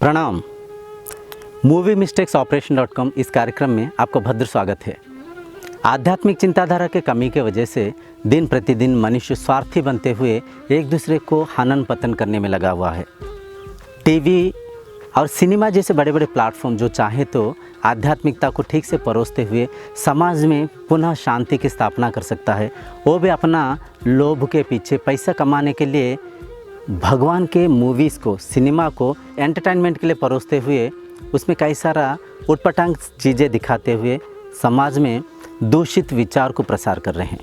प्रणाम। Movie mistakes ऑपरेशन.com इस कार्यक्रम में आपको भद्र स्वागत है। आध्यात्मिक चिंताधारा के कमी के वजह से दिन प्रतिदिन मनुष्य स्वार्थी बनते हुए एक दूसरे को हनन पतन करने में लगा हुआ है। टीवी और सिनेमा जैसे बड़े बड़े प्लेटफॉर्म जो चाहे तो आध्यात्मिकता को ठीक से परोसते हुए समाज में पुनः शांति की स्थापना कर सकता है, वो भी अपना लोभ के पीछे पैसा कमाने के लिए भगवान के मूवीज़ को, सिनेमा को एंटरटेनमेंट के लिए परोसते हुए उसमें कई सारा उटपटांग चीज़ें दिखाते हुए समाज में दूषित विचार को प्रसार कर रहे हैं।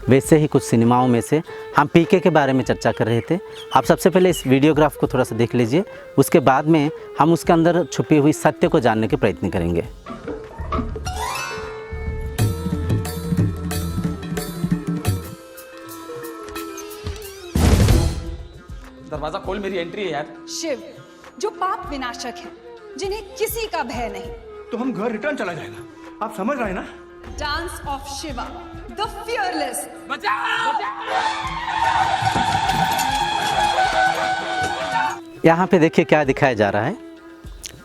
वैसे ही कुछ सिनेमाओं में से हम पीके के बारे में चर्चा कर रहे थे। आप सबसे पहले इस वीडियोग्राफ को थोड़ा सा देख लीजिए, उसके बाद में हम उसके अंदर छुपी हुई सत्य को जानने के प्रयत्न करेंगे। दरवाजा खोल, मेरी एंट्री है यार। शिव जो पाप विनाशक है, जिन्हें किसी का भय नहीं। तो हम घर रिटर्न चला जाएगा, आप समझ रहे हैं ना? Dance of Shiva the fearless. यहाँ पे देखिए क्या दिखाया जा रहा है।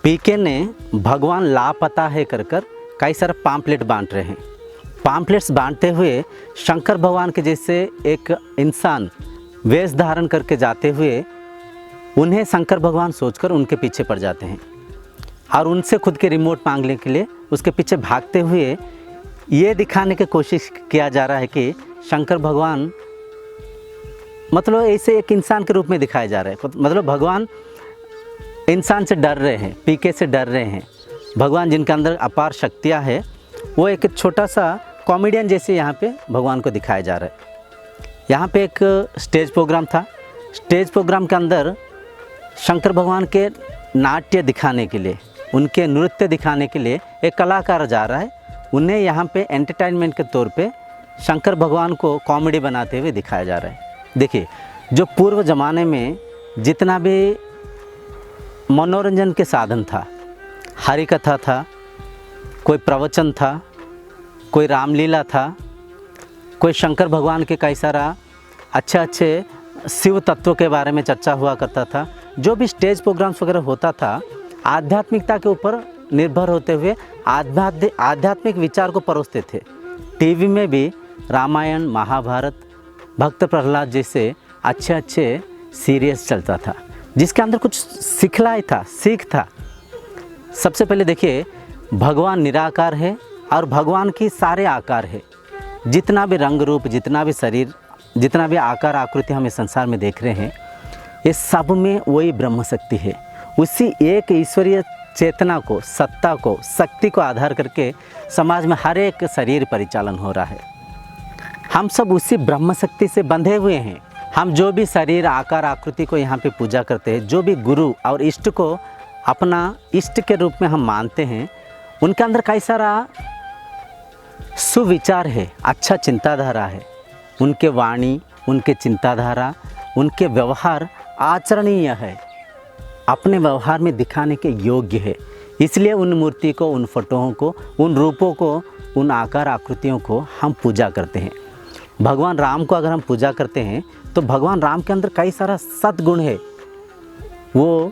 पीके ने भगवान लापता है कर कई सारे पाम्पलेट बांट रहे हैं। पाम्पलेट्स बांटते हुए शंकर भगवान के जैसे एक इंसान वेश धारण करके जाते हुए उन्हें शंकर भगवान सोचकर उनके पीछे पड़ जाते हैं और उनसे खुद के रिमोट मांगने के लिए उसके पीछे भागते हुए ये दिखाने की कोशिश किया जा रहा है कि शंकर भगवान मतलब ऐसे एक इंसान के रूप में दिखाया जा रहा है। मतलब भगवान इंसान से डर रहे हैं, पीके से डर रहे हैं। भगवान जिनके अंदर अपार शक्तियाँ हैं वो एक छोटा सा कॉमेडियन जैसे यहाँ पे भगवान को दिखाया जा रहा है। यहाँ पे एक स्टेज प्रोग्राम था। स्टेज प्रोग्राम के अंदर शंकर भगवान के नाट्य दिखाने के लिए, उनके नृत्य दिखाने के लिए एक कलाकार जा रहा है। उन्हें यहाँ पे एंटरटेनमेंट के तौर पे शंकर भगवान को कॉमेडी बनाते हुए दिखाया जा रहा है। देखिए, जो पूर्व ज़माने में जितना भी मनोरंजन के साधन था, हरि कथा था, कोई प्रवचन था, कोई रामलीला था, कोई शंकर भगवान के कई सारा अच्छे शिव तत्व के बारे में चर्चा हुआ करता था। जो भी स्टेज प्रोग्राम्स वगैरह होता था आध्यात्मिकता के ऊपर निर्भर होते हुए आध्यात्मिक विचार को परोसते थे। टीवी में भी रामायण, महाभारत, भक्त प्रहलाद जैसे अच्छे सीरियल्स चलता था जिसके अंदर कुछ सिखलाई था, सीख था। सबसे पहले देखिए, भगवान निराकार है और भगवान की सारे आकार है। जितना भी रंग रूप, जितना भी शरीर, जितना भी आकार आकृति हम इस संसार में देख रहे हैं, ये सब में वही ब्रह्म शक्ति है। उसी एक ईश्वरीय चेतना को, सत्ता को, शक्ति को आधार करके समाज में हर एक शरीर परिचालन हो रहा है। हम सब उसी ब्रह्म शक्ति से बंधे हुए हैं। हम जो भी शरीर, आकार आकृति को यहाँ पे पूजा करते हैं, जो भी गुरु और इष्ट को अपना इष्ट के रूप में हम मानते हैं, उनके अंदर कई सारा सुविचार है, अच्छा चिंताधारा है। उनके वाणी, उनके चिंताधारा, उनके व्यवहार आचरणीय है, अपने व्यवहार में दिखाने के योग्य है। इसलिए उन मूर्ति को, उन फोटोओं को, उन रूपों को, उन आकार आकृतियों को हम पूजा करते हैं। भगवान राम को अगर हम पूजा करते हैं तो भगवान राम के अंदर कई सारा सद्गुण है। वो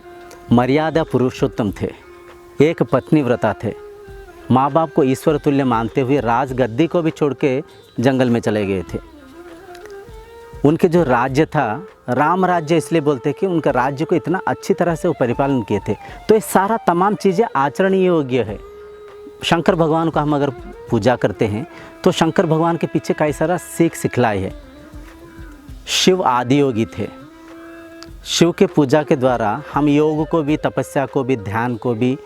मर्यादा पुरुषोत्तम थे, एक पत्नी व्रता थे, माँ बाप को ईश्वर तुल्य मानते हुए राजगद्दी को भी छोड़ के जंगल में चले गए थे। उनके जो राज्य था, राम राज्य इसलिए बोलते कि उनका राज्य को इतना अच्छी तरह से वो परिपालन किए थे। तो ये सारा तमाम चीज़ें आचरणीय योग्य है। शंकर भगवान को हम अगर पूजा करते हैं तो शंकर भगवान के पीछे कई सारा सीख सिखलाई है। शिव आदि योगी थे। शिव के पूजा के द्वारा हम योग को भी, तपस्या को भी, ध्यान को भी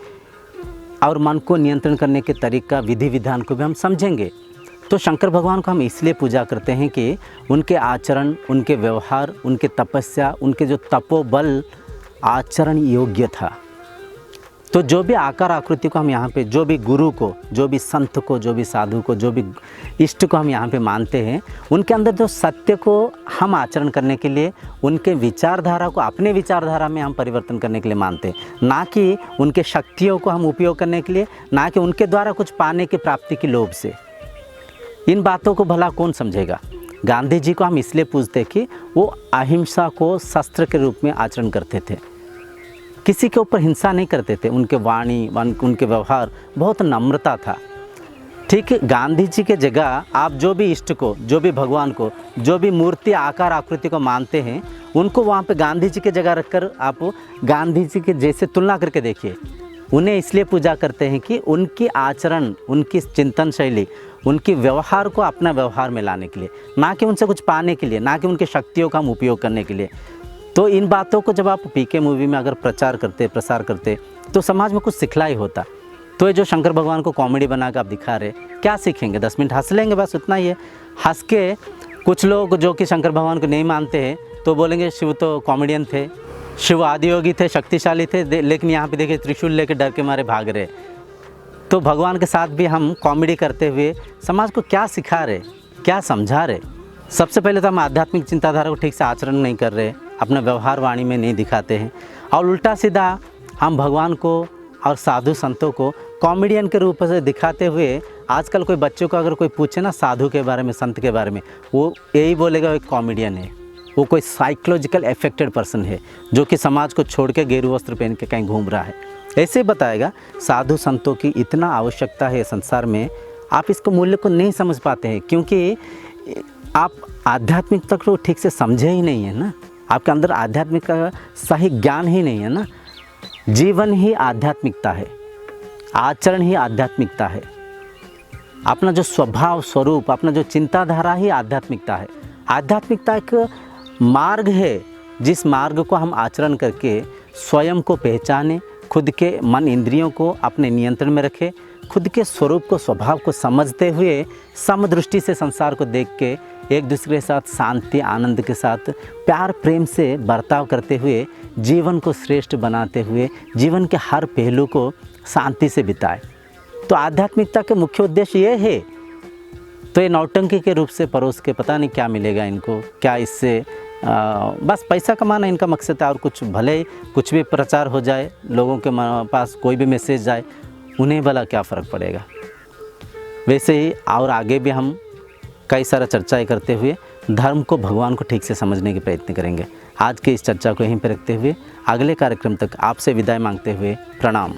और मन को नियंत्रण करने के तरीका, विधि विधान को भी हम समझेंगे। तो शंकर भगवान को हम इसलिए पूजा करते हैं कि उनके आचरण, उनके व्यवहार, उनके तपस्या, उनके जो तपोबल आचरण योग्य था। तो जो भी आकार आकृति को हम यहाँ पे, जो भी गुरु को, जो भी संत को, जो भी साधु को, जो भी इष्ट को हम यहाँ पे मानते हैं, उनके अंदर जो सत्य को हम आचरण करने के लिए, उनके विचारधारा को अपने विचारधारा में हम परिवर्तन करने के लिए मानते हैं, ना कि उनके शक्तियों को हम उपयोग करने के लिए, ना कि उनके द्वारा कुछ पाने की प्राप्ति की लोभ से। इन बातों को भला कौन समझेगा। गांधी जी को हम इसलिए पूछते कि वो अहिंसा को शस्त्र के रूप में आचरण करते थे किसी के ऊपर हिंसा नहीं करते थे। उनके वाणी उनके व्यवहार बहुत नम्रता था। ठीक गांधी जी के जगह आप जो भी इष्ट को, जो भी भगवान को, जो भी मूर्ति आकार आकृति को मानते हैं, उनको वहाँ पे गांधी जी की जगह रखकर आप गांधी जी के जैसे तुलना करके देखिए। उन्हें इसलिए पूजा करते हैं कि उनकी आचरण, उनकी चिंतन शैली, उनकी व्यवहार को अपना व्यवहार में लाने के लिए, ना कि उनसे कुछ पाने के लिए, ना कि उनकी शक्तियों का हम उपयोग करने के लिए। तो इन बातों को जब आप पीके मूवी में अगर प्रसार करते तो समाज में कुछ सिखलाई होता। तो ये जो शंकर भगवान को कॉमेडी बना कर आप दिखा रहे, क्या सीखेंगे? 10 मिनट हंस लेंगे, बस उतना ही है। हंस के कुछ लोग जो कि शंकर भगवान को नहीं मानते हैं तो बोलेंगे शिव तो कॉमेडियन थे, शिव आदियोगी थे, शक्तिशाली थे, लेकिन यहाँ पे देखिए त्रिशूल लेकर डर के मारे भाग रहे। तो भगवान के साथ भी हम कॉमेडी करते हुए समाज को क्या सिखा रहे, क्या समझा रहे? सबसे पहले तो हम आध्यात्मिक चिंताधारा को ठीक से आचरण नहीं कर रहे, अपना व्यवहार वाणी में नहीं दिखाते हैं, और उल्टा सीधा हम भगवान को और साधु संतों को कॉमेडियन के रूप से दिखाते हुए, आजकल कोई बच्चों को अगर कोई पूछे ना साधु के बारे में, संत के बारे में, वो यही बोलेगा एक कॉमेडियन है, वो कोई साइकोलॉजिकल अफेक्टेड पर्सन है जो कि समाज को छोड़ के गेरू वस्त्र पहन के कहीं घूम रहा है, ऐसे बताएगा। साधु संतों की इतना आवश्यकता है संसार में, आप इसको मूल्य को नहीं समझ पाते हैं क्योंकि आप आध्यात्मिकता को ठीक से समझे ही नहीं है ना, आपके अंदर आध्यात्मिक का सही ज्ञान ही नहीं है ना। जीवन ही आध्यात्मिकता है, आचरण ही आध्यात्मिकता है, अपना जो स्वभाव स्वरूप, अपना जो चिंताधारा ही आध्यात्मिकता है। आध्यात्मिकता एक मार्ग है जिस मार्ग को हम आचरण करके स्वयं को पहचाने, खुद के मन इंद्रियों को अपने नियंत्रण में रखें, खुद के स्वरूप को, स्वभाव को समझते हुए समदृष्टि से संसार को देख के एक दूसरे के साथ शांति आनंद के साथ प्यार प्रेम से बर्ताव करते हुए जीवन को श्रेष्ठ बनाते हुए जीवन के हर पहलू को शांति से बिताए। तो आध्यात्मिकता के मुख्य उद्देश्य ये है। तो ये नौटंकी के रूप से परोस के पता नहीं क्या मिलेगा इनको, क्या इससे बस पैसा कमाना इनका मकसद है, और कुछ भले ही कुछ भी प्रचार हो जाए, लोगों के पास कोई भी मैसेज जाए, उन्हें भला क्या फ़र्क पड़ेगा। वैसे ही और आगे भी हम कई सारा चर्चाएं करते हुए धर्म को, भगवान को ठीक से समझने के प्रयत्न करेंगे। आज की इस चर्चा को यहीं पर रखते हुए अगले कार्यक्रम तक आपसे विदाई मांगते हुए प्रणाम।